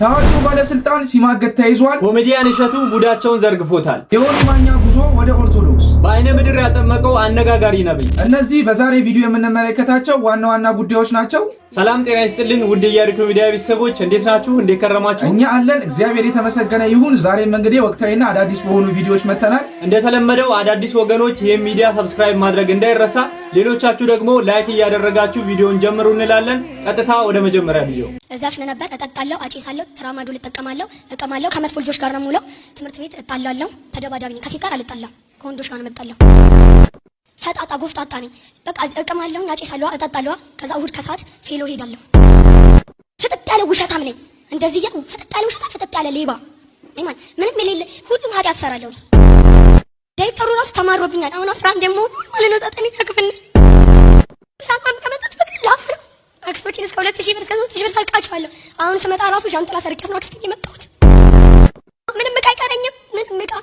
ታዋቂው ባለስልጣን ሲማገት ተይዟል። ኮሜዲያን እሸቱ ጉዳቸውን ዘርግፎታል። የዮኒ ማኛ ጉዞ ወደ ኦርቶዶክስ፣ በአይነ ምድር ያጠመቀው አነጋጋሪ ነብይ። እነዚህ በዛሬ ቪዲዮ የምንመለከታቸው ዋና ጉዳዮች ናቸው። ሰላም ጤና ይስጥልን ውድ የያሪኮ ሚዲያ ቤተሰቦች እንዴት ናችሁ? እንዴት ከረማችሁ? እኛ አለን እግዚአብሔር የተመሰገነ ይሁን። ዛሬም እንግዲህ ወቅታዊና አዳዲስ በሆኑ ቪዲዮዎች መተናል። እንደተለመደው አዳዲስ ወገኖች ይሄን ሚዲያ ሰብስክራይብ ማድረግ እንዳይረሳ፣ ሌሎቻችሁ ደግሞ ላይክ እያደረጋችሁ ቪዲዮን ጀምሩ እንላለን። ቀጥታ ወደ መጀመሪያ ቪዲዮ። እዛፍነ ነበር እጠጣለሁ፣ አጪሳለሁ፣ ትራማዶል እጠቀማለሁ፣ እቀማለሁ፣ ከመጥፎ ልጆች ጋር ነው የምውለው። ትምህርት ቤት እጣላለሁ፣ ተደባዳቢ ነኝ። ከሴት ጋር አልጣላም፣ ከወንዶች ጋር ነው የምጣላው። ፈጣጣ ጎፍጣጣ ነኝ። በቃ እቀማለሁ፣ አጪሳለሁ፣ እጠጣለሁ። ከዛ እሑድ ከሰዓት ፌሎ ሄዳለሁ። ፍጥጥ ያለ ውሸታም ነኝ። እንደዚህ ፍጥጥ ያለ ውሸታም፣ ፍጥጥ ያለ ሌባ ነኝ። ምንም የሌለ ሁሉም ኃጢአት እሰራለሁ። ዳይተሩ ራሱ ተማሮብኛል። አሁን 11 ደግሞ ማለት ነው ዘጠኝ ክፍል ሳማም ከመጣች በቃ ላፍር አክስቶችን እስከ 2000 ብር እስከ 3000 ብር ሰርቃቸዋለሁ። አሁን ስመጣ ራሱ ጃንጥላ ሰርቄት ነው አክስቴን የመጣሁት። ምንም ዕቃ አይቀረኝም። ምንም ዕቃ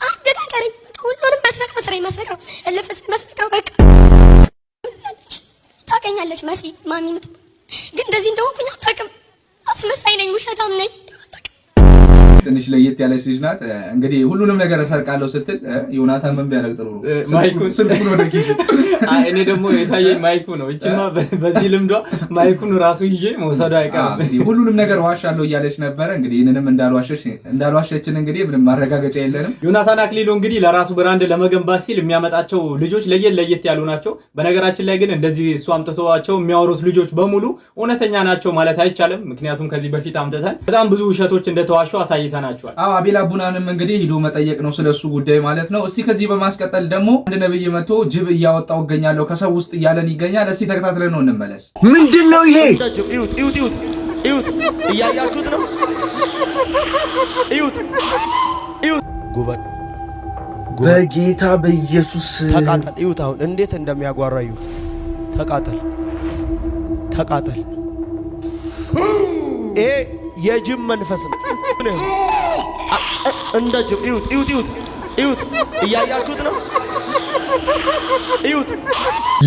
አንድ ዕቃ አይቀረኝም። ሁሉንም መስረቅ ነው ስራዬ፣ መስረቅ ነው እልፍስ መስረቅ ነው በቃ። ታውቀኛለች መሲ ማሚ ግን እንደዚህ እንደሆንኩኝ አታውቅም። አስመሳይ ነኝ፣ ውሸታም ነኝ። ትንሽ ለየት ያለች ልጅ ናት። እንግዲህ ሁሉንም ነገር እሰርቃለሁ ስትል ዮናታን ምን ቢያደርግ ጥሩ ነው? ማይኩን ስልኩን ወደ ኪሱ። እኔ ደግሞ የታየኝ ማይኩ ነው። እቺማ በዚህ ልምዷ ማይኩን ራሱ ይዤ መውሰዱ አይቀርም። ሁሉንም ነገር ዋሻለሁ እያለች ነበረ። እንግዲህ ይሄንንም እንዳልዋሸችን እንግዲህ ምንም ማረጋገጫ የለንም። ዮናታን አክሊሉ እንግዲህ ለራሱ ብራንድ ለመገንባት ሲል የሚያመጣቸው ልጆች ለየት ያሉ ናቸው። በነገራችን ላይ ግን እንደዚህ እሱ አምጥተዋቸው የሚያወሩት ልጆች በሙሉ እውነተኛ ናቸው ማለት አይቻልም። ምክንያቱም ከዚህ በፊት አምጥተን በጣም ብዙ ውሸቶች እንደተዋሹ አሳይተናቸዋል። አቤል አቡናንም እንግዲህ ሂዶ መጠየቅ ነው ስለሱ ጉዳይ ማለት ነው። እስቲ ከዚህ በማስቀጠል ደግሞ አንድ ነብይ መጥቶ ጅብ እያወጣው እገኛለሁ ከሰው ውስጥ እያለን ይገኛል። እስቲ ተከታትለን ነው እንመለስ። ምንድነው ይሄ? እዩት፣ እያያችሁት ነው። እዩት። ጉበት በጌታ በኢየሱስ ተቃጠል። እዩት አሁን እንዴት እንደሚያጓራ እዩት። ተቃጠል። ይሄ የጅብ መንፈስ ነው። እንደ ጅብ እዩት፣ እያያችሁት ነው። እዩት።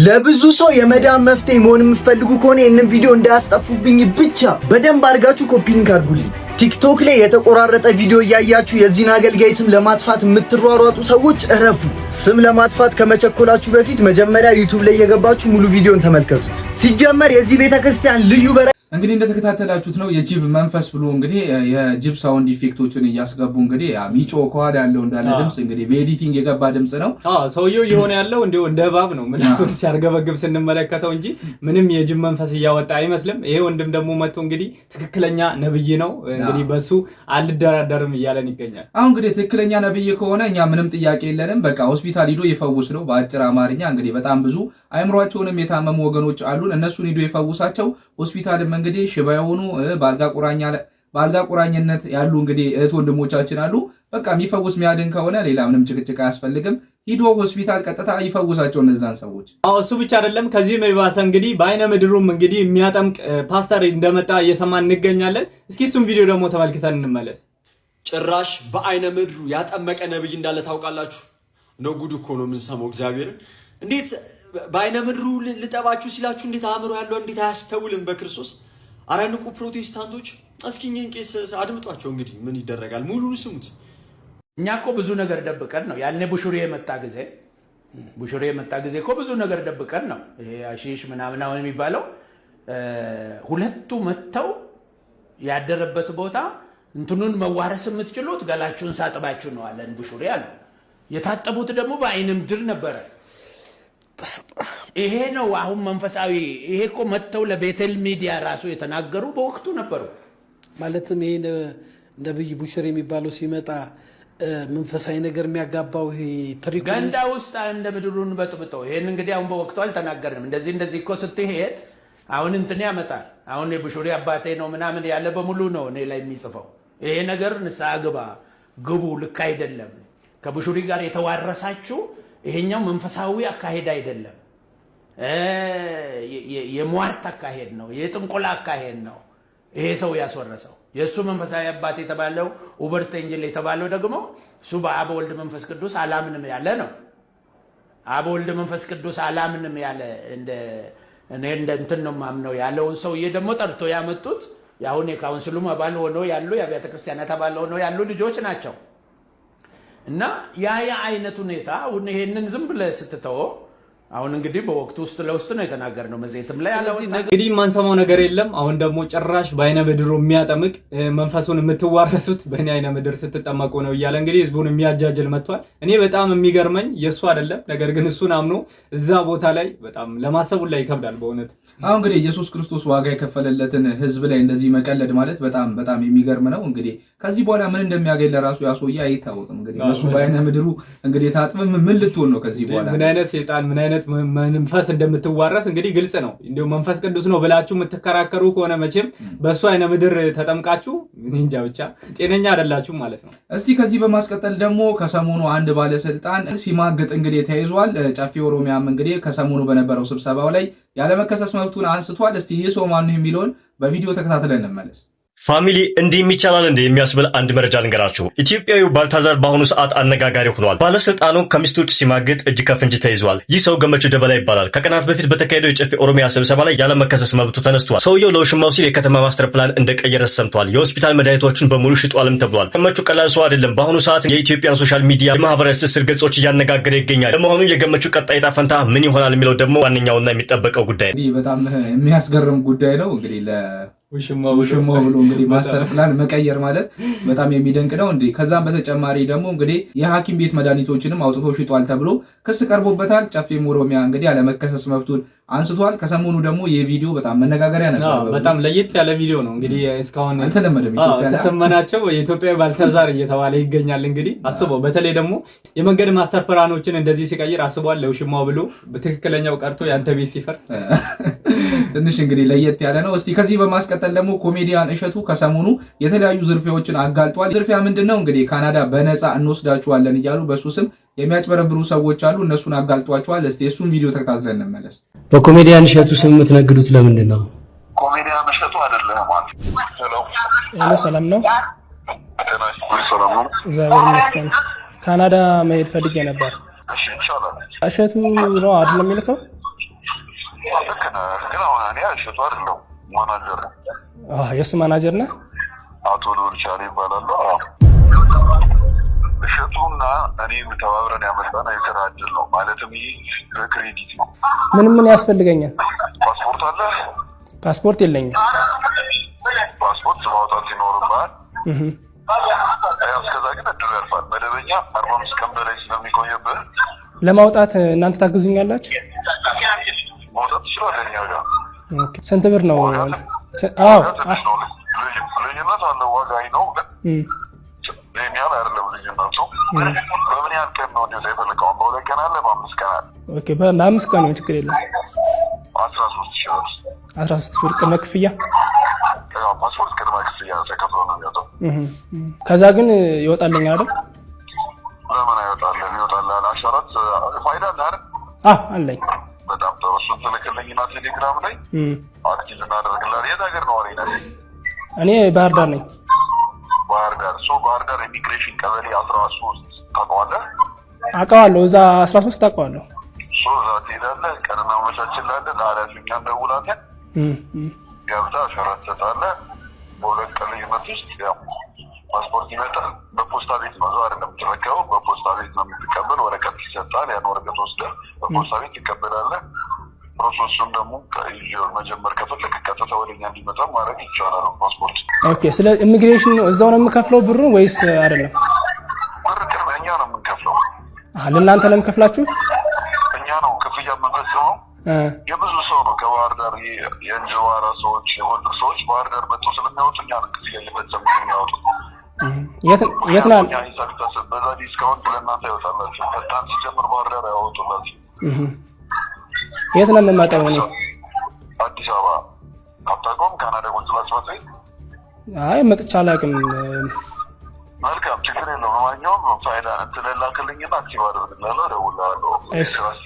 ለብዙ ሰው የመዳን መፍትሄ መሆን የምትፈልጉ ከሆነ ይህንን ቪዲዮ እንዳያስጠፉብኝ ብቻ በደንብ አድርጋችሁ ኮፒ ሊንክ አድርጉልኝ። ቲክቶክ ላይ የተቆራረጠ ቪዲዮ እያያችሁ የዚህን አገልጋይ ስም ለማጥፋት የምትሯሯጡ ሰዎች እረፉ። ስም ለማጥፋት ከመቸኮላችሁ በፊት መጀመሪያ ዩቲዩብ ላይ የገባችሁ ሙሉ ቪዲዮን ተመልከቱት። ሲጀመር የዚህ ቤተክርስቲያን ልዩ እንግዲህ እንደተከታተላችሁት ነው የጅብ መንፈስ ብሎ እንግዲህ የጅብ ሳውንድ ኢፌክቶችን እያስገቡ እንግዲህ ሚጮ ከኋላ ያለው እንዳለ ድምጽ እንግዲህ በኤዲቲንግ የገባ ድምጽ ነው። ሰውየው የሆነ ያለው እንደው እንደ እባብ ነው ምላሱን ሲያርገበግብ ስንመለከተው እንጂ ምንም የጅብ መንፈስ እያወጣ አይመስልም። ይሄ ወንድም ደግሞ መጥቶ እንግዲህ ትክክለኛ ነብይ ነው እንግዲህ በሱ አልደራደርም እያለን ይገኛል። አሁን እንግዲህ ትክክለኛ ነብይ ከሆነ እኛ ምንም ጥያቄ የለንም። በቃ ሆስፒታል ሂዶ ይፈውስ ነው በአጭር አማርኛ። እንግዲህ በጣም ብዙ አይምሯቸውንም የታመሙ ወገኖች አሉን። እነሱን ሂዶ ይፈውሳቸው። ሆስፒታልም እንግዲህ ሽባ የሆኑ በአልጋ ቁራኝነት ያሉ እንግዲህ እህት ወንድሞቻችን አሉ። በቃ የሚፈውስ የሚያድን ከሆነ ሌላ ምንም ጭቅጭቅ አያስፈልግም። ሂዶ ሆስፒታል ቀጥታ ይፈውሳቸው እነዛን ሰዎች። እሱ ብቻ አይደለም፣ ከዚህም የባሰ እንግዲህ በአይነ ምድሩም እንግዲህ የሚያጠምቅ ፓስተር እንደመጣ እየሰማን እንገኛለን። እስኪ እሱም ቪዲዮ ደግሞ ተመልክተን እንመለስ። ጭራሽ በአይነ ምድሩ ያጠመቀ ነብይ እንዳለ ታውቃላችሁ? ነው ጉድ እኮ ነው የምንሰማው። እግዚአብሔርን እንዴት በአይነ ምድሩ ልጠባችሁ ሲላችሁ እንዴት አእምሮ ያለው እንዴት አያስተውልም በክርስቶስ። አረ ንቁ ፕሮቴስታንቶች፣ እስኪ እኛን ቄስ አድምጧቸው። እንግዲህ ምን ይደረጋል፣ ሙሉን ስሙት። እኛ እኮ ብዙ ነገር ደብቀን ነው ያኔ ቡሹሪ የመጣ ጊዜ እኮ ብዙ ነገር ደብቀን ነው። ይሄ አሺሽ ምናምን አሁን የሚባለው ሁለቱ መተው ያደረበት ቦታ እንትኑን መዋረስ የምትችሉት ገላችሁን ሳጥባችሁ ነው አለን ቡሹሪ አለ። የታጠቡት ደግሞ በአይነ ምድር ነበረ። ይሄ ነው አሁን መንፈሳዊ። ይሄ እኮ መተው ለቤተል ሚዲያ ራሱ የተናገሩ በወቅቱ ነበሩ። ማለትም ይሄ ነብይ ቡሽሪ የሚባለው ሲመጣ መንፈሳዊ ነገር የሚያጋባው ይሄ ትሪክ ገንዳ ውስጥ እንደ ምድሩን በጥብጠው ይሄን እንግዲህ አሁን በወቅቱ አልተናገርንም። እንደዚህ እኮ ስትሄድ አሁን እንትን ያመጣል። አሁን የቡሽሪ አባቴ ነው ምናምን ያለ በሙሉ ነው እኔ ላይ የሚጽፈው። ይሄ ነገር ንስሐ ግቡ፣ ልክ አይደለም። ከቡሽሪ ጋር የተዋረሳችሁ ይሄኛው መንፈሳዊ አካሄድ አይደለም። የሟርት አካሄድ ነው፣ የጥንቆላ አካሄድ ነው። ይሄ ሰው ያስወረሰው የእሱ መንፈሳዊ አባት የተባለው ኡበርት ኤንጀል የተባለው ደግሞ እሱ በአብ ወልድ መንፈስ ቅዱስ አላምንም ያለ ነው። አብ ወልድ መንፈስ ቅዱስ አላምንም ያለ እንደ እንትን ነው ማምነው ያለውን ሰውዬ ደግሞ ጠርቶ ያመጡት ያሁን የካውንስሉም አባል ሆነው ያሉ የአብያተ ክርስቲያናት አባል ሆነው ያሉ ልጆች ናቸው። እና ያ አይነት ሁኔታ አሁን ይሄንን ዝም ብለህ ስትተው አሁን እንግዲህ በወቅቱ ውስጥ ለውስጥ ነው የተናገርነው መዘይትም ላይ ያለው እንግዲህ ማንሰማው ነገር የለም። አሁን ደግሞ ጭራሽ በአይነ ምድሩ የሚያጠምቅ መንፈሱን የምትዋረሱት በእኔ አይነ ምድር ስትጠመቁ ነው እያለ እንግዲህ ህዝቡን የሚያጃጅል መጥቷል። እኔ በጣም የሚገርመኝ የሱ አይደለም፣ ነገር ግን እሱን አምኖ እዛ ቦታ ላይ በጣም ለማሰቡ ላይ ይከብዳል በእውነት። አሁን እንግዲህ ኢየሱስ ክርስቶስ ዋጋ የከፈለለትን ህዝብ ላይ እንደዚህ መቀለድ ማለት በጣም የሚገርም ነው። እንግዲህ ከዚህ በኋላ ምን እንደሚያገኝ ለራሱ ያሶያ አይታወቅም። እንግዲህ እሱ በአይነ ምድሩ እንግዲህ ታጥበም ምን ልትሆን ነው ከዚህ በኋላ ምን አይነት ሰይጣን ምን አይነት መንፈስ እንደምትዋረስ እንግዲህ ግልጽ ነው። እንደው መንፈስ ቅዱስ ነው ብላችሁ የምትከራከሩ ከሆነ መቼም በእሱ አይነ ምድር ተጠምቃችሁ እንጃ ብቻ ጤነኛ አይደላችሁ ማለት ነው። እስቲ ከዚህ በማስቀጠል ደግሞ ከሰሞኑ አንድ ባለስልጣን ሲማግጥ እንግዲህ ተይዟል። ጨፌ ኦሮሚያም እንግዲህ ከሰሞኑ በነበረው ስብሰባው ላይ ያለመከሰስ መብቱን አንስቷል። እስቲ ይህ ሰው ማን ነው የሚለውን በቪዲዮ ተከታትለን እንመለስ። ፋሚሊ እንዲህ የሚቻላል እንደ የሚያስብል አንድ መረጃ ልንገራችሁ። ኢትዮጵያዊው ባልታዛር በአሁኑ ሰዓት አነጋጋሪ ሆኗል። ባለስልጣኑ ከሚስቱ ውጭ ሲማግጥ እጅ ከፍንጅ ተይዟል። ይህ ሰው ገመቹ ደበላ ይባላል። ከቀናት በፊት በተካሄደው የጨፌ ኦሮሚያ ስብሰባ ላይ ያለመከሰስ መብቱ ተነስቷል። ሰውየው ለውሽማው ሲል የከተማ ማስተር ፕላን እንደቀየረ ሰምቷል። የሆስፒታል መድኃኒቶችን በሙሉ ሽጧልም ተብሏል። ገመቹ ቀላል ሰው አይደለም። በአሁኑ ሰዓት የኢትዮጵያን ሶሻል ሚዲያ የማህበራዊ ትስስር ገጾች እያነጋገረ ይገኛል። ለመሆኑ የገመቹ ቀጣይ ዕጣ ፈንታ ምን ይሆናል የሚለው ደግሞ ዋነኛውና የሚጠበቀው ጉዳይ ነው። በጣም የሚያስገርም ጉዳይ ነው። እንግዲህ ውሽማው ብሎ እንግዲህ ማስተር ፕላን መቀየር ማለት በጣም የሚደንቅ ነው። እንዴ ከዛም በተጨማሪ ደግሞ እንግዲህ የሐኪም ቤት መድኃኒቶችንም አውጥቶ ሽጧል ተብሎ ክስ ቀርቦበታል። ጨፌም ኦሮሚያ እንግዲህ ያለመከሰስ መብቱን አንስቷል። ከሰሞኑ ደግሞ የቪዲዮ በጣም መነጋገሪያ ነበር። በጣም ለየት ያለ ቪዲዮ ነው። እንግዲህ እስካሁን አልተለመደም። ኢትዮጵያ ላይ ተሰማናቸው የኢትዮጵያ ባልታዛር እየተባለ ይገኛል። እንግዲህ አስበው፣ በተለይ ደግሞ የመንገድ ማስተር ፕላኖችን እንደዚህ ሲቀይር አስቧል። ለውሽማው ብሎ በትክክለኛው ቀርቶ ያንተ ቤት ሲፈርስ ትንሽ እንግዲህ ለየት ያለ ነው። እስቲ ከዚህ በማስቀጠል ደግሞ ኮሜዲያን እሸቱ ከሰሞኑ የተለያዩ ዝርፊያዎችን አጋልጧል። ዝርፊያ ምንድነው? እንግዲህ ካናዳ በነፃ እንወስዳችኋለን እያሉ በሱ ስም የሚያጭበረብሩ ሰዎች አሉ። እነሱን አጋልጧቸዋል። እስቲ እሱን ቪዲዮ ተከታትለን እንመለስ። በኮሜዲያን እሸቱ ስም የምትነግዱት ለምንድን ነው? ኮሜዲያን እሸቱ አይደለም ማለት ነው። ሰላም ነው። እግዚአብሔር ይመስገን። ካናዳ መሄድ ፈልጌ ነበር። እሺ ይቻላል። እሸቱ ነው አይደለም የሚልከው? ልክ ነህ፣ ግን አሁን እኔ እሸቱ አይደለም ማናጀር ነኝ። የእሱ ማናጀር ነህ? አቶ ልዑል ቻሌ ይባላል። እሸቱና እኔ ተባብረን ያመጣነው የስራ እድል ነው። ማለትም ይህ በክሬዲት ነው። ምን ያስፈልገኛል? ፓስፖርት አለ? ፓስፖርት የለኝም። ፓስፖርት ማውጣት ይኖርብሃል። እስከዛ ግን እድሉ ያልፋል። መደበኛ 45 ቀን በላይ ስለሚቆየብህ ለማውጣት እናንተ ታግዙኛላችሁ? ማውጣት ትችላለህ እኛ ጋር። ስንት ብር ነው? ልዩነት አለ። ዋጋ ነው ግን ይህን ያህል አይደለም ልዩነቱ። በምን ያህል ቀን ነው እንዲወጣ የፈለገው? በ2 ቀን አለ፣ በ5 ቀን አለ። በ5 ቀን ነው፣ ችግር የለም። 13 ሺህ ብር። 13 ብር ቅድመ ክፍያ? ፓስፖርት ቅድመ ክፍያ ተከፍሎ ነው የሚወጣው። ከዛ ግን ይወጣልኝ አይደል? ለምን አይወጣልህም? ይወጣልሃል። አሻራት ፋይዳ አለ አይደል? አለኝ። በጣም ጥሩ። እሱን ትልክልኝና ቴሌግራም ላይ አክቲቭ እናደርግልሃለን። የት ሀገር ነው አሬና? እኔ ባህር ዳር ነኝ። ባህር ዳር። ባህር ዳር ኢሚግሬሽን ቀበሌ 13 ታውቀዋለህ? አውቀዋለሁ። እዛ 13 አውቀዋለሁ። እዛ ትሄዳለህ። ቀንና መቻችላለህ። ለኃላፊው እኛ እንደውላለን። ገብተህ አሻራ ትሰጣለህ። በ2 ቀን ልዩነት ውስጥ ያው ፓስፖርት ይመጣል። በፖስታ ቤት ነው፣ እዛው አይደለም የምትረከበው። በፖስታ ቤት ነው የምትቀበል። ወረቀት ይሰጣል። ያን ወረቀት ወስደህ በፖስታ ቤት ትቀበላለህ። ፕሮሰሱን ደግሞ መጀመር ከፈለክ ቀጥታ ወደኛ እንዲመጣ ማድረግ ይቻላል። ፓስፖርት ስለ ኢሚግሬሽን እዛው ነው የምከፍለው ብሩ ወይስ አይደለም? ብር እኛ ነው የምንከፍለው። ለእናንተ ነው የምከፍላችሁ? እኛ ነው ክፍያ የምንፈጽመው። የብዙ ሰው ነው ከባህር ዳር የእንጅባራ ሰዎች፣ የጎንደር ሰዎች ባህር ዳር መጥተው ስለሚያወጡ እኛ ነው ክፍያ እየፈጸሙ የሚያወጡት። የት ነው ሂሳብ ይታሰብ። በዛ ዲስካውንት ለእናንተ ይወጣላችሁ። ፈጣን ሲጀምር ባህር ዳር ያወጡላችሁ። የት ነው የምመጣው? እኔ አዲስ አበባ። አታውቀውም? ካናዳ ቆንስላ ጽሕፈት ቤት? መጥቼ አላውቅም። መልካም፣ ችግር የለውም። ለማንኛውም ፋይዳ እንትን ላክልኝና አክቲቭ አደርግልሃለሁ፣ እደውልልሃለሁ።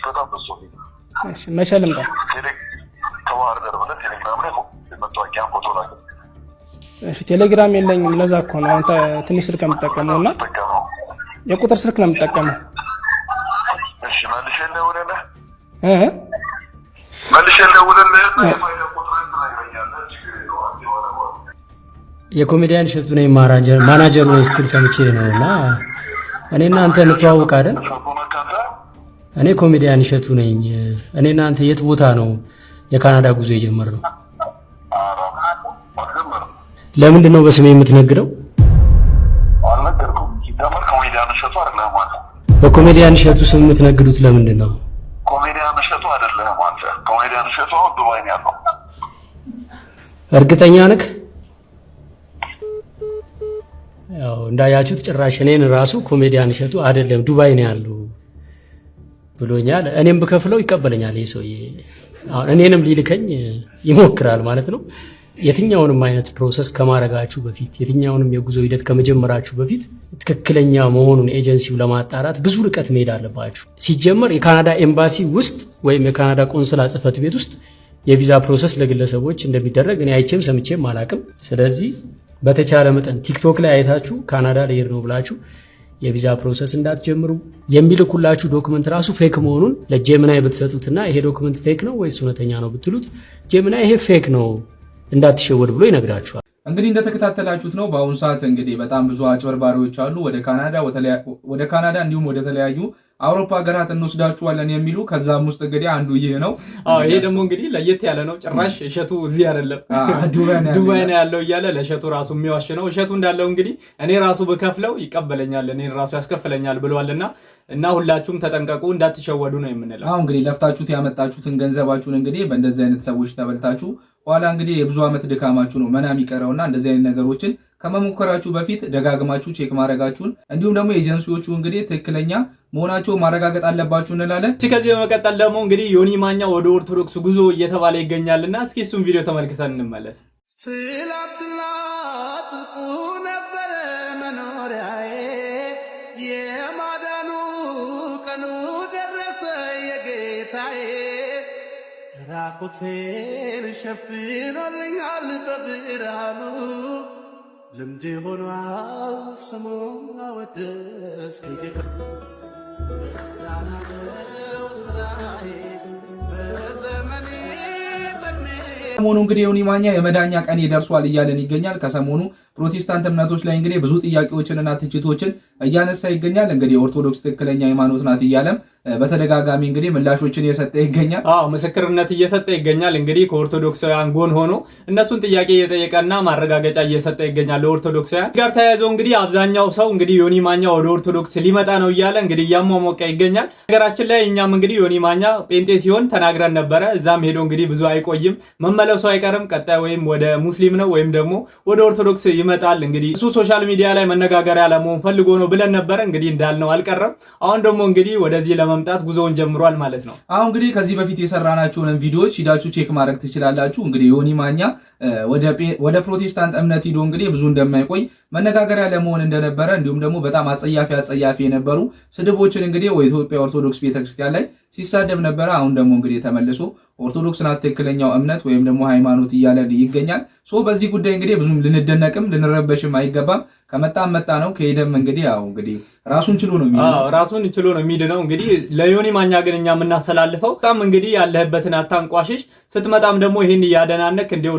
በጣም በሱ መቼ ልምጣ? ከባህር ዳር ብለህ ቴሌግራም ላይ መታወቂያን ፎቶ ላክ። ቴሌግራም የለኝም። ለዛ እኮ ነው አሁን ትንሽ ስልክ የምጠቀመው እና የቁጥር ስልክ ነው የምጠቀመው። እሺ፣ መልሼ ልደውልልህ መልሼ ልደውልልህ። የኮሜዲያን እሸቱ ነኝ ማናጀሩ ነኝ ስትል ሰምቼ ነውና እኔና አንተ እንተዋወቅ አይደል? እኔ ኮሜዲያን እሸቱ ነኝ። እኔና አንተ የት ቦታ ነው የካናዳ ጉዞ የጀመርነው? ለምንድን ነው በስሜ የምትነግደው? በኮሜዲያን እሸቱ ስም የምትነግዱት ለምንድን ነው? ኮሜዲያን እሸቱ አይደለም አንተ። ኮሜዲያን እሸቱ ዱባይ ነው ያለው። እርግጠኛ ነህ? ያው እንዳያችሁት ጭራሽ እኔን ራሱ ኮሜዲያን እሸቱ አይደለም ዱባይ ነው ያለው ብሎኛል። እኔም ብከፍለው ይቀበለኛል ይሄ ሰውዬ። አሁን እኔንም ሊልከኝ ይሞክራል ማለት ነው። የትኛውንም አይነት ፕሮሰስ ከማረጋችሁ በፊት የትኛውንም የጉዞ ሂደት ከመጀመራችሁ በፊት ትክክለኛ መሆኑን ኤጀንሲው ለማጣራት ብዙ ርቀት መሄድ አለባችሁ። ሲጀመር የካናዳ ኤምባሲ ውስጥ ወይም የካናዳ ቆንስላ ጽሕፈት ቤት ውስጥ የቪዛ ፕሮሰስ ለግለሰቦች እንደሚደረግ እኔ አይቼም ሰምቼም አላቅም። ስለዚህ በተቻለ መጠን ቲክቶክ ላይ አይታችሁ ካናዳ ልሄድ ነው ብላችሁ የቪዛ ፕሮሰስ እንዳትጀምሩ። የሚልኩላችሁ ዶክመንት ራሱ ፌክ መሆኑን ለጄሚናይ ብትሰጡትና ይሄ ዶክመንት ፌክ ነው ወይስ እውነተኛ ነው ብትሉት ጄሚናይ ይሄ ፌክ ነው እንዳትሸወድ ብሎ ይነግራችኋል። እንግዲህ እንደተከታተላችሁት ነው። በአሁኑ ሰዓት እንግዲህ በጣም ብዙ አጭበርባሪዎች አሉ። ወደ ካናዳ እንዲሁም ወደ ተለያዩ አውሮፓ ሀገራት እንወስዳችኋለን የሚሉ ከዛም ውስጥ እንግዲህ አንዱ ይሄ ነው። ይሄ ደግሞ እንግዲህ ለየት ያለ ነው። ጭራሽ እሸቱ እዚህ አይደለም ዱባይ ነው ያለው እያለ ለእሸቱ ራሱ የሚዋሽ ነው። እሸቱ እንዳለው እንግዲህ እኔ ራሱ ብከፍለው ይቀበለኛል፣ እኔ ራሱ ያስከፍለኛል ብለዋልና ሁላችሁም ተጠንቀቁ፣ እንዳትሸወዱ ነው የምንለው። እንግዲህ ለፍታችሁት ያመጣችሁትን ገንዘባችሁን እንግዲህ በእንደዚህ አይነት ሰዎች ተበልታችሁ ኋላ እንግዲህ የብዙ ዓመት ድካማችሁ ነው መና የሚቀረውና እንደዚህ አይነት ነገሮችን ከመሞከራችሁ በፊት ደጋግማችሁ ቼክ ማድረጋችሁን እንዲሁም ደግሞ ኤጀንሲዎቹ እንግዲህ ትክክለኛ መሆናቸው ማረጋገጥ አለባችሁ እንላለን። ከዚህ በመቀጠል ደግሞ እንግዲህ ዮኒ ማኛ ወደ ኦርቶዶክስ ጉዞ እየተባለ ይገኛልና እስኪ እሱን ቪዲዮ ተመልክተን እንመለስ። ስላትና ጥቁ ነበረ መኖሪያዬ የማዳኑ ቀኑ ደረሰ የጌታዬ ራቁቴን ሸፍኖልኛል በብርሃኑ ልምድ ሆኗል ስሙን አወደስ ሰሞኑ እንግዲህ ዮኒ ማኛ የመዳኛ ቀን ይደርሷል እያለን ይገኛል። ከሰሞኑ ፕሮቴስታንት እምነቶች ላይ እንግዲህ ብዙ ጥያቄዎችንና ትችቶችን እያነሳ ይገኛል። እንግዲህ ኦርቶዶክስ ትክክለኛ ሃይማኖት ናት እያለም በተደጋጋሚ እንግዲህ ምላሾችን እየሰጠ ይገኛል። ምስክርነት እየሰጠ ይገኛል። እንግዲህ ከኦርቶዶክሳውያን ጎን ሆኖ እነሱን ጥያቄ እየጠየቀና ማረጋገጫ እየሰጠ ይገኛል። ለኦርቶዶክሳውያን ጋር ተያይዘው እንግዲህ አብዛኛው ሰው እንግዲህ ዮኒ ማኛ ወደ ኦርቶዶክስ ሊመጣ ነው እያለ እንግዲህ እያሟሟቀ ይገኛል። ነገራችን ላይ እኛም እንግዲህ ዮኒ ማኛ ጴንጤ ሲሆን ተናግረን ነበረ። እዛም ሄዶ እንግዲህ ብዙ አይቆይም መመለሱ አይቀርም። ቀጣይ ወይም ወደ ሙስሊም ነው ወይም ደግሞ ወደ ኦርቶዶክስ ይመጣል። እንግዲህ እሱ ሶሻል ሚዲያ ላይ መነጋገሪያ ለመሆን ፈልጎ ነው ብለን ነበረ። እንግዲህ እንዳልነው አልቀረም። አሁን ደግሞ እንግዲህ ወደዚህ ለመምጣት ጉዞውን ጀምሯል ማለት ነው። አሁን እንግዲህ ከዚህ በፊት የሰራናቸውን ቪዲዮዎች ሂዳችሁ ቼክ ማድረግ ትችላላችሁ። እንግዲህ ዮኒ ማኛ ወደ ፕሮቴስታንት እምነት ሂዶ እንግዲህ ብዙ እንደማይቆይ መነጋገሪያ ለመሆን እንደነበረ እንዲሁም ደግሞ በጣም አጸያፊ የነበሩ ስድቦችን እንግዲህ የኢትዮጵያ ኦርቶዶክስ ቤተክርስቲያን ላይ ሲሳደብ ነበረ። አሁን ደግሞ እንግዲህ ተመልሶ ኦርቶዶክስ ናት ትክክለኛው እምነት ወይም ደግሞ ሃይማኖት እያለ ይገኛል። በዚህ ጉዳይ እንግዲህ ብዙም ልንደነቅም ልንረበሽም አይገባም። ከመጣም መጣ ነው፣ ከሄደም እንግዲህ ራሱን ችሎ ነው የሚድነው። እንግዲህ ለዮኒ ማኛ ግን እኛ የምናስተላልፈው በጣም እንግዲህ ያለህበትን አታንቋሽሽ፣ ስትመጣም ደግሞ ይህን እያደናነክ እንዲሁ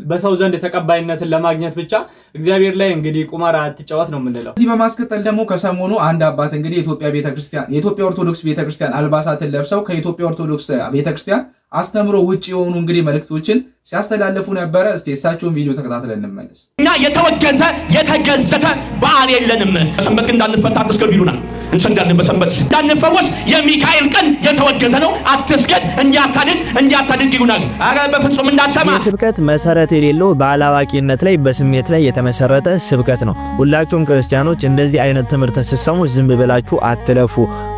በሰው ዘንድ ተቀባይነትን ለማግኘት ብቻ እግዚአብሔር ላይ እንግዲህ ቁማር አትጫወት ነው የምንለው። እዚህ በማስቀጠል ደግሞ ከሰሞኑ አንድ አባት እንግዲህ የኢትዮጵያ ኦርቶዶክስ ቤተክርስቲያን አልባሳትን ለብሰው ከኢትዮጵያ ኦርቶዶክስ ቤተክርስቲያን አስተምሮ ውጭ የሆኑ እንግዲህ መልእክቶችን ሲያስተላልፉ ነበረ። እስቲ እሳቸውን ቪዲዮ ተከታትለን እንመለስ። እኛ የተወገዘ የተገዘተ በዓል የለንም። ሰንበት ግን እንዳንፈታ አትስገዱ ይሉናል። እንሰግዳለን። በሰንበት እንዳንፈወስ የሚካኤል ቀን የተወገዘ ነው። አትስገድ፣ እንዲያታድግ ይሉናል። አረ በፍጹም እንዳትሰማ። ስብከት መሰረት የሌለው ባላዋቂነት ላይ በስሜት ላይ የተመሰረተ ስብከት ነው። ሁላችሁም ክርስቲያኖች እንደዚህ አይነት ትምህርት ስትሰሙ ዝም ብላችሁ አትለፉ፣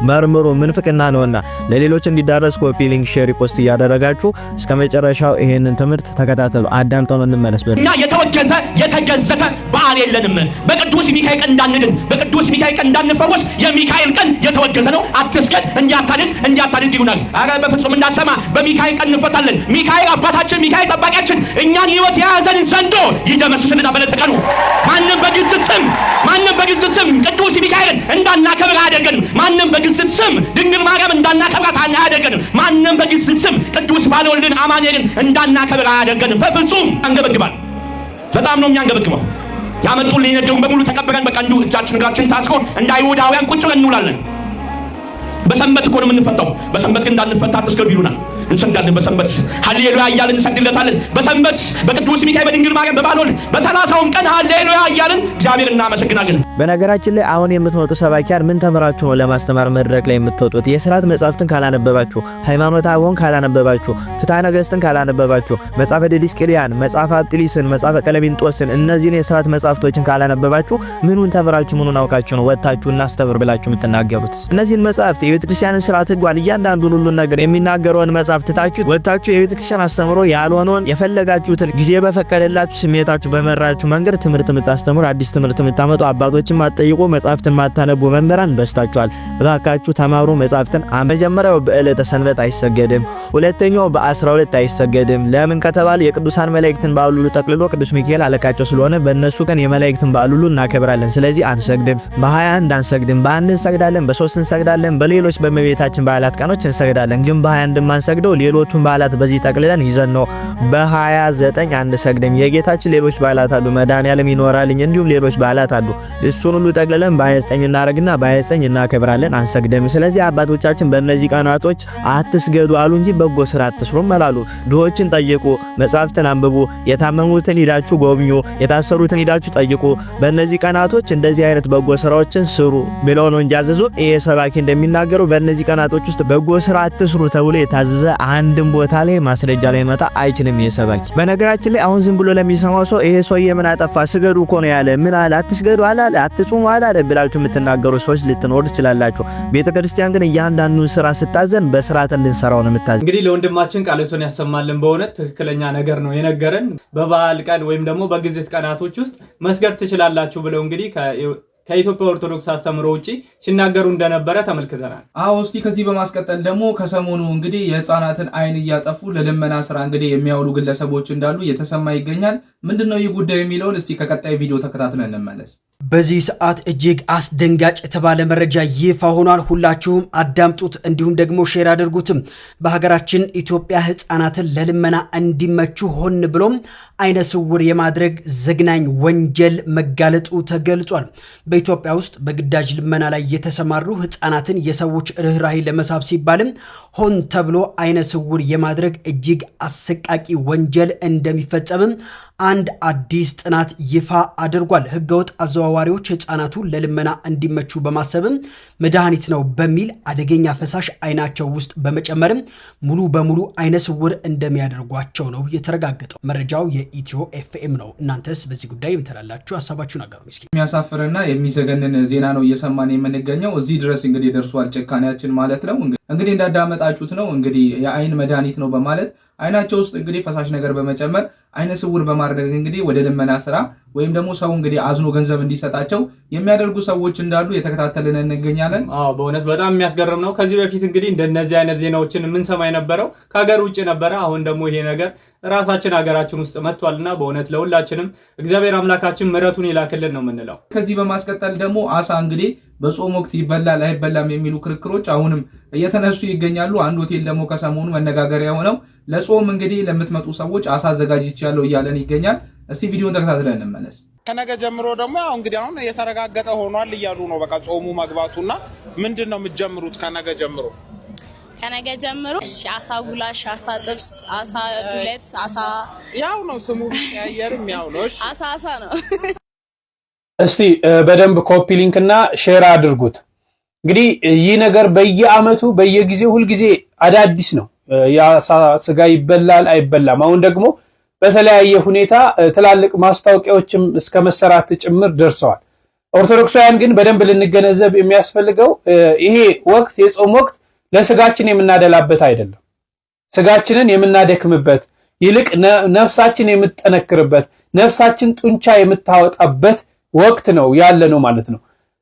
መርምሩ። ምንፍቅና ነውና ለሌሎች እንዲዳረስ ኮፒ ሊንክ፣ ሼር፣ ፖስት እያደረጋችሁ እስከ መጨረሻው ይሄንን ትምህርት ተከታተሉ። አዳምጠው እንመለስ። እኛ የተወገዘ የተገዘተ በዓል የለንም። በቅዱስ ሚካኤል ቀን እንዳንድን፣ በቅዱስ ሚካኤል ቀን እንዳንፈወስ የሚካኤል ቀን የተወገዘ ነው። አትስገድ፣ እንዲያታድግ ይሉናል። አረ በፍጹም እንዳትሰማ። በሚካኤል ቀን እንፈታለን። ሚካኤል አባታችን፣ ሚካኤል ጠባቂያችን እኛን ሕይወት የያዘንን ዘንዶ ይደመስስልና በለተቀኑ ማንም በግዝት ስም ቅዱስ ሚካኤልን እንዳናከብር አያደርገንም። ማንም በግዝት ስም ድንግል ማርያም እንዳናከብራት አያደርገንም። ማንም በግዝት ስም ቅዱስ ባለወልድን አማኑኤልን እንዳናከብር አያደርገንም። በፍጹም አንገበግባል። በጣም ነው የሚያንገበግበው። ያመጡልን የነገሩን በሙሉ ተቀበለን። በቃ እንዲሁ እጃችን እግራችን ታስሮ እንደ አይሁዳውያን ቁጭ ብለን እንውላለን። በሰንበት እኮ ነው የምንፈታው። በሰንበት ግን እንዳንፈታ አትስገዱ ይሉናል። እንሰግዳለን በሰንበት ሃሌሉያ እያልን እንሰግድለታለን። በሰንበት በቅዱስ ሚካኤል በድንግል ማርያም በባሎል በ30ው ቀን ሃሌሉያ እያልን እግዚአብሔር እናመሰግናለን። በነገራችን ላይ አሁን የምትመጡ ሰባኪያን ምን ተምራችሁ ነው ለማስተማር መድረክ ላይ የምትወጡት? የሥርዓት መጻሕፍትን ካላነበባችሁ፣ ሃይማኖተ አበውን ካላነበባችሁ፣ ፍትሐ ነገሥትን ካላነበባችሁ፣ መጽሐፈ ዲድስቅልያን፣ መጽሐፈ አብጥሊስን፣ መጽሐፈ ቀለሚንጦስን እነዚህን የሥርዓት መጻሕፍቶችን ካላነበባችሁ ምኑን ተምራችሁ ምኑን አውቃችሁ ነው ወጣችሁ እናስተምር ብላችሁ የምትናገሩት? እነዚህን መጻሕፍት የቤተክርስቲያንን ሥርዓት ሕጓን እያንዳንዱን ሁሉን ነገር የሚናገረውን መጽሐፍ ትታችሁ ወጣችሁ የቤተክርስቲያን አስተምሮ ያልሆነውን የፈለጋችሁትን ጊዜ በፈቀደላችሁ ስሜታችሁ በመራችሁ መንገድ ትምህርት የምታስተምሩ አዲስ ትምህርት የምታመጡ አባቶችን ማጠይቁ መጻሕፍትን ማታነቡ መምህራን በስታችኋል። እባካችሁ ተማሩ መጻሕፍትን። መጀመሪያው በዕለተ ሰንበት አይሰገድም፣ ሁለተኛው በ12 አይሰገድም። ለምን ከተባለ የቅዱሳን መላእክትን በዓል ሁሉ ጠቅልሎ ቅዱስ ሚካኤል አለቃቸው ስለሆነ በእነሱ ቀን የመላእክትን በዓል ሁሉ እናከብራለን። ስለዚህ አንሰግድም። በ21 አንሰግድም፣ በ1 እንሰግዳለን፣ በ3 እንሰግዳለን፣ በሌሎች በእመቤታችን በዓላት ቀኖች እንሰግዳለን። ግን በ21 ማንሰግደው ሌሎቹን በዓላት በዚህ ጠቅልለን ይዘን ነው። በ29 አንሰግድም። የጌታችን ሌሎች በዓላት አሉ፣ መድኃኔዓለም ይኖራልኝ እንዲሁም ሌሎች በዓላት አሉ። እሱን ሁሉ ጠቅልለን በ29 እናረግና በ29 እናከብራለን፣ አንሰግድም። ስለዚህ አባቶቻችን በእነዚህ ቀናቶች አትስገዱ አሉ እንጂ በጎ ስራ አትስሩም አላሉ። ድሆችን ጠይቁ፣ መጻሕፍትን አንብቡ፣ የታመሙትን ሂዳችሁ ጎብኙ፣ የታሰሩትን ሂዳችሁ ጠይቁ፣ በእነዚህ ቀናቶች እንደዚህ አይነት በጎ ስራዎችን ስሩ ብለው ነው እንጂ ያዘዙ። ይሄ ሰባኪ እንደሚናገሩ በእነዚህ ቀናቶች ውስጥ በጎ ስራ አትስሩ ተብሎ የታዘዘ አንድም ቦታ ላይ ማስረጃ ላይ መጣ አይችልም። የሰባኪ በነገራችን ላይ አሁን ዝም ብሎ ለሚሰማው ሰው ይሄ ሰውዬ ምን አጠፋ ስገዱ እኮ ነው ያለ፣ ምን አለ አትስገዱ አላለ፣ አትጹሙ አላለ ብላችሁ የምትናገሩ ሰዎች ልትኖሩ ትችላላችሁ። ቤተክርስቲያን ግን እያንዳንዱን ስራ ስታዘን በስርዓት እንድንሰራው ነው የምታዘን። እንግዲህ ለወንድማችን ቃሉን ያሰማልን። በእውነት ትክክለኛ ነገር ነው የነገረን። በበዓል ቀን ወይም ደግሞ በግዝት ቀናቶች ውስጥ መስገድ ትችላላችሁ ብለው እንግዲህ ከኢትዮጵያ ኦርቶዶክስ አስተምሮ ውጪ ሲናገሩ እንደነበረ ተመልክተናል። አዎ እስቲ ከዚህ በማስቀጠል ደግሞ ከሰሞኑ እንግዲህ የህፃናትን አይን እያጠፉ ለልመና ስራ እንግዲህ የሚያውሉ ግለሰቦች እንዳሉ እየተሰማ ይገኛል። ምንድነው ይህ ጉዳይ የሚለውን እስቲ ከቀጣይ ቪዲዮ ተከታትለን እንመለስ። በዚህ ሰዓት እጅግ አስደንጋጭ የተባለ መረጃ ይፋ ሆኗል። ሁላችሁም አዳምጡት፣ እንዲሁም ደግሞ ሼር አድርጉትም። በሀገራችን ኢትዮጵያ ህፃናትን ለልመና እንዲመቹ ሆን ብሎም አይነ ስውር የማድረግ ዘግናኝ ወንጀል መጋለጡ ተገልጿል። በኢትዮጵያ ውስጥ በግዳጅ ልመና ላይ የተሰማሩ ህፃናትን የሰዎች ርህራሄ ለመሳብ ሲባልም ሆን ተብሎ አይነ ስውር የማድረግ እጅግ አሰቃቂ ወንጀል እንደሚፈጸምም አንድ አዲስ ጥናት ይፋ አድርጓል። ህገወጥ አዘዋዋሪዎች ህፃናቱን ለልመና እንዲመቹ በማሰብም መድኃኒት ነው በሚል አደገኛ ፈሳሽ አይናቸው ውስጥ በመጨመርም ሙሉ በሙሉ አይነ ስውር እንደሚያደርጓቸው ነው የተረጋገጠው። መረጃው የኢትዮ ኤፍኤም ነው። እናንተስ በዚህ ጉዳይ የምትላላችሁ ሀሳባችሁን አጋሩ። እስኪ የሚያሳፍርና የሚዘገንን ዜና ነው እየሰማን የምንገኘው። እዚህ ድረስ እንግዲህ ደርሷል ጭካኔያችን ማለት ነው። እንግዲህ እንዳዳመጣችሁት ነው እንግዲህ የአይን መድኃኒት ነው በማለት አይናቸው ውስጥ እንግዲህ ፈሳሽ ነገር በመጨመር አይነ ስውር በማድረግ እንግዲህ ወደ ልመና ስራ ወይም ደግሞ ሰው እንግዲህ አዝኖ ገንዘብ እንዲሰጣቸው የሚያደርጉ ሰዎች እንዳሉ የተከታተልን እንገኛለን። በእውነት በጣም የሚያስገርም ነው። ከዚህ በፊት እንግዲህ እንደነዚህ አይነት ዜናዎችን የምንሰማ የነበረው ከሀገር ውጭ ነበረ። አሁን ደግሞ ይሄ ነገር ራሳችን ሀገራችን ውስጥ መጥቷልና በእውነት ለሁላችንም እግዚአብሔር አምላካችን ምሕረቱን ይላክልን ነው የምንለው። ከዚህ በማስቀጠል ደግሞ አሳ እንግዲህ በጾም ወቅት ይበላል አይበላም የሚሉ ክርክሮች አሁንም እየተነሱ ይገኛሉ። አንድ ሆቴል ደግሞ ከሰሞኑ መነጋገሪያ ሆነው ለጾም እንግዲህ ለምትመጡ ሰዎች አሳ አዘጋጅቻለሁ እያለን ይገኛል። እስቲ ቪዲዮን ተከታትለን እንመለስ። ከነገ ጀምሮ ደግሞ ያው እንግዲህ አሁን የተረጋገጠ ሆኗል እያሉ ነው በቃ ጾሙ መግባቱና ምንድን ነው የምትጀምሩት ከነገ ጀምሮ? ከነገ ጀምሮ አሳ ጉላሽ፣ አሳ ጥብስ፣ አሳ ዱለት፣ አሳ ያው ነው ስሙ ያየርም ያው ነው። እሺ አሳ ነው። እስቲ በደንብ ኮፒ ሊንክ እና ሼር አድርጉት። እንግዲህ ይህ ነገር በየአመቱ በየጊዜው ሁልጊዜ አዳዲስ ነው። የአሳ ስጋ ይበላል አይበላም። አሁን ደግሞ በተለያየ ሁኔታ ትላልቅ ማስታወቂያዎችም እስከ መሰራት ጭምር ደርሰዋል። ኦርቶዶክሳውያን ግን በደንብ ልንገነዘብ የሚያስፈልገው ይሄ ወቅት የጾም ወቅት ለስጋችን የምናደላበት አይደለም። ስጋችንን የምናደክምበት ይልቅ ነፍሳችን የምትጠነክርበት ነፍሳችን ጡንቻ የምታወጣበት ወቅት ነው ያለ ነው ማለት ነው።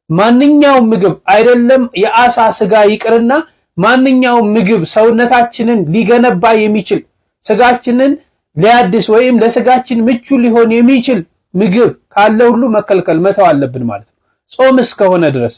ማንኛውም ምግብ አይደለም የአሳ ስጋ ይቅርና ማንኛውም ምግብ ሰውነታችንን ሊገነባ የሚችል ስጋችንን ሊያድስ ወይም ለስጋችን ምቹ ሊሆን የሚችል ምግብ ካለ ሁሉ መከልከል መተው አለብን ማለት ነው። ጾም እስከሆነ ድረስ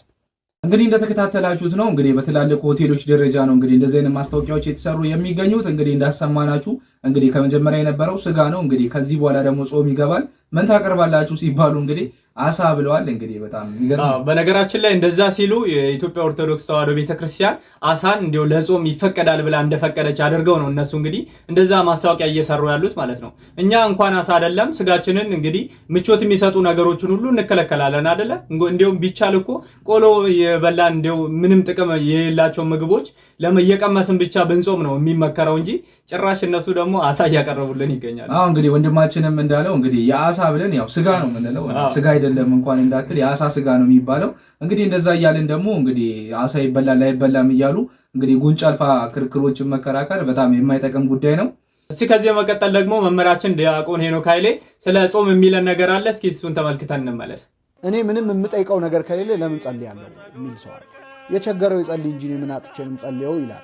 እንግዲህ እንደተከታተላችሁት ነው እንግዲህ በትላልቅ ሆቴሎች ደረጃ ነው እንግዲህ እንደዚህ አይነት ማስታወቂያዎች የተሰሩ የሚገኙት። እንግዲህ እንዳሰማናችሁ እንግዲህ ከመጀመሪያ የነበረው ስጋ ነው። እንግዲህ ከዚህ በኋላ ደግሞ ጾም ይገባል። ምን ታቀርባላችሁ ሲባሉ እንግዲህ አሳ ብለዋል። እንግዲህ በጣም ይገርማል። በነገራችን ላይ እንደዛ ሲሉ የኢትዮጵያ ኦርቶዶክስ ተዋሕዶ ቤተክርስቲያን አሳን እንዲያው ለጾም ይፈቀዳል ብላ እንደፈቀደች አድርገው ነው እነሱ እንግዲህ እንደዛ ማስታወቂያ እየሰሩ ያሉት ማለት ነው። እኛ እንኳን አሳ አይደለም ስጋችንን እንግዲህ ምቾት የሚሰጡ ነገሮችን ሁሉ እንከለከላለን አይደለ? እንዲያውም ቢቻል እኮ ቆሎ የበላን እንዲያው ምንም ጥቅም የሌላቸው ምግቦች ለመየቀመስን ብቻ ብንጾም ነው የሚመከረው እንጂ ጭራሽ እነሱ ደግሞ አሳ እያቀረቡልን ይገኛሉ። አዎ እንግዲህ ወንድማችንም እንዳለው እንግዲህ የአሳ ብለን ያው ስጋ ነው የምንለው ስጋ አይደለም እንኳን እንዳትል የአሳ ስጋ ነው የሚባለው። እንግዲህ እንደዛ እያልን ደግሞ እንግዲህ አሳ ይበላል አይበላም እያሉ እንግዲህ ጉንጭ አልፋ ክርክሮችን መከራከር በጣም የማይጠቅም ጉዳይ ነው። እስኪ ከዚህ በመቀጠል ደግሞ መምህራችን ዲያቆን ሄኖክ ኃይሌ ስለ ጾም የሚለን ነገር አለ። እስኪ እሱን ተመልክተን እንመለስ። እኔ ምንም የምጠይቀው ነገር ከሌለ ለምን ጸልያለሁ የሚል ሰው አለ። የቸገረው ይጸልይ እንጂ ምን አጥቼንም ጸልየው ይላል።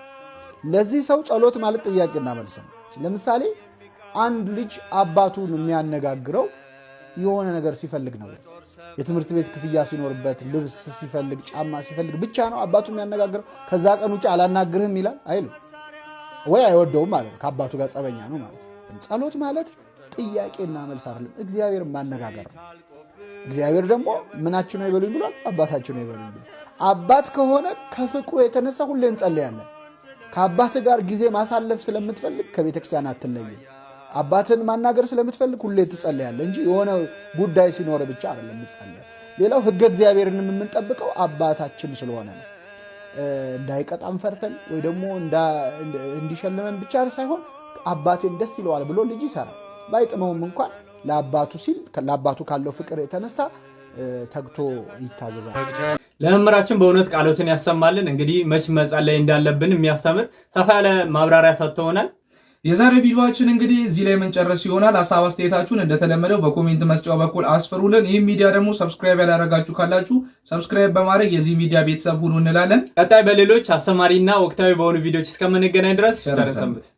ለዚህ ሰው ጸሎት ማለት ጥያቄና መልስ ነው። ለምሳሌ አንድ ልጅ አባቱን የሚያነጋግረው የሆነ ነገር ሲፈልግ ነው። የትምህርት ቤት ክፍያ ሲኖርበት፣ ልብስ ሲፈልግ፣ ጫማ ሲፈልግ ብቻ ነው አባቱ የሚያነጋግረው። ከዛ ቀን ውጭ አላናግርህም ይላል አይልም ወይ አይወደውም ማለት ነው። ከአባቱ ጋር ጸበኛ ነው ማለት ነው። ጸሎት ማለት ጥያቄና መልስ አይደለም፣ እግዚአብሔር ማነጋገር ነው። እግዚአብሔር ደግሞ ምናችሁ ነው ይበሉኝ ብሏል፣ አባታችሁ ነው ይበሉኝ ብሏል። አባት ከሆነ ከፍቅሩ የተነሳ ሁሌ እንጸልያለን። ከአባት ጋር ጊዜ ማሳለፍ ስለምትፈልግ ከቤተክርስቲያን አትለይም። አባትን ማናገር ስለምትፈልግ ሁሌ ትጸልያለህ እንጂ የሆነ ጉዳይ ሲኖር ብቻ አይደለም የምትጸልየው። ሌላው ሕገ እግዚአብሔርን የምንጠብቀው አባታችን ስለሆነ ነው። እንዳይቀጣም ፈርተን ወይ ደግሞ እንዲሸልመን ብቻ ሳይሆን አባቴን ደስ ይለዋል ብሎ ልጅ ይሰራል። ባይጥመውም እንኳን ለአባቱ ሲል ለአባቱ ካለው ፍቅር የተነሳ ተግቶ ይታዘዛል። ለመምህራችን በእውነት ቃሎትን ያሰማልን። እንግዲህ መች መጸለይ እንዳለብን የሚያስተምር ሰፋ ያለ ማብራሪያ ሰጥተውናል። የዛሬ ቪዲዮአችን እንግዲህ እዚህ ላይ መንጨረስ ይሆናል። ሐሳብ አስተያየታችሁን እንደተለመደው በኮሜንት መስጫው በኩል አስፍሩልን። ይህ ሚዲያ ደግሞ ሰብስክራይብ ያላደረጋችሁ ካላችሁ ሰብስክራይብ በማድረግ የዚህ ሚዲያ ቤተሰብ ሁኑ እንላለን። ቀጣይ በሌሎች አስተማሪና ወቅታዊ በሆኑ ቪዲዮዎች እስከምንገናኝ ድረስ ቸር ሰንብቱ።